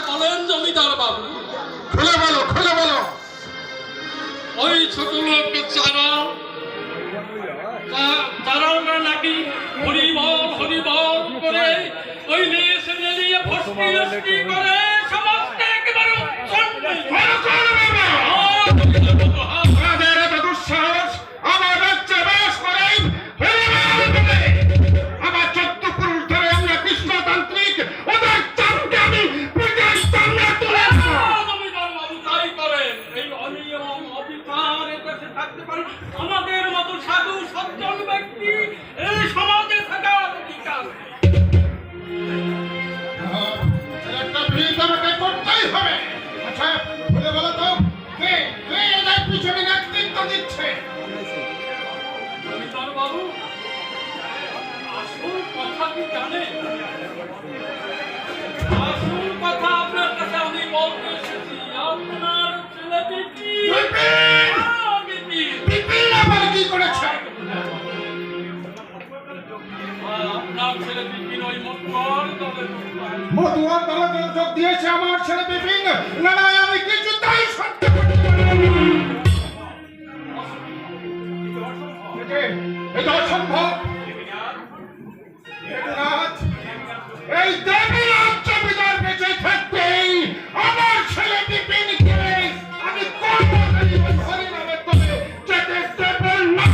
বলেন জমিদার বাবু। খুলে বলো, খুলে বলো। ওই ছোট লোককে চারাওরা নাকি হরিবল হরিবল করে ওই মেয়ে ছেলে নিয়ে ফষ্টি করে সমস্ত একেবারে আমাদের মতো সাধু সজ্জন ব্যক্তি এই সমাজে থাকা অধিকার। একটা ভিড় আমাকে করতেই হবে। আচ্ছা খুলে বলো তো, কে কে এদের পিছনে নেতৃত্ব দিচ্ছে? জমিদার বাবু, আসল কথা কি জানেন? আসল কথা আপনার কাছে আমি বলতে এসেছি। আপনার ছেলে বিপিন আবার কি করেছে? আপনার ছেলে বিপিন ওই মতুয়ার দলে মতুয়ার দলে যোগ দিয়েছে আমার ছেলে বিপিন। লড়াই আমি কিছুতেই সহ্য করতে পারবো না। এটা অসম্ভব। এই দেবীরাজ জমিদার বেঁচে থাকতেই আমার ছেলে বিপিনকে আমি কোনোদিনই হরিনামের দলে যেতে দেব না।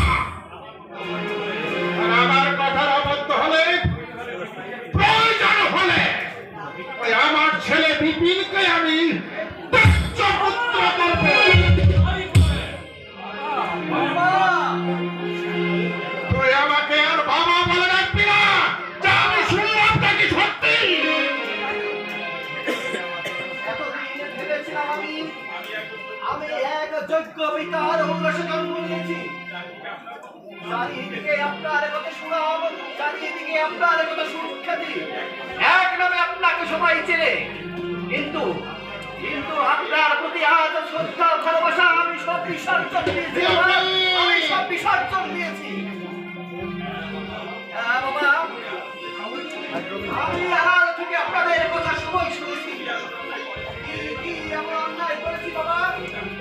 আর আমার কথার অবদ্ধ হলে, প্রয়োজন হলে ওই আমার ছেলে বিপিনকে আমি পুত্র করব। তুই আমাকে আর বাবা বলে রাখবি না। যা আমি শুনলাম তা কি সত্যি? এতদিন ভেবেছিলাম আমি এক যোগ্য পিতার ঔরসে জন্ম নিয়েছি। চারিদিকে আপনার কত সুনাম, চারিদিকে আপনার কত সুখ্যাতি, এক নামে আপনাকে সবাই চেনে। কিন্তু কিন্তু আপনার প্রতি আজ শ্রদ্ধা ভালোবাসা আমি সব বিসর্জন দিয়েছি। আমি সব বিসর্জন দিয়েছি।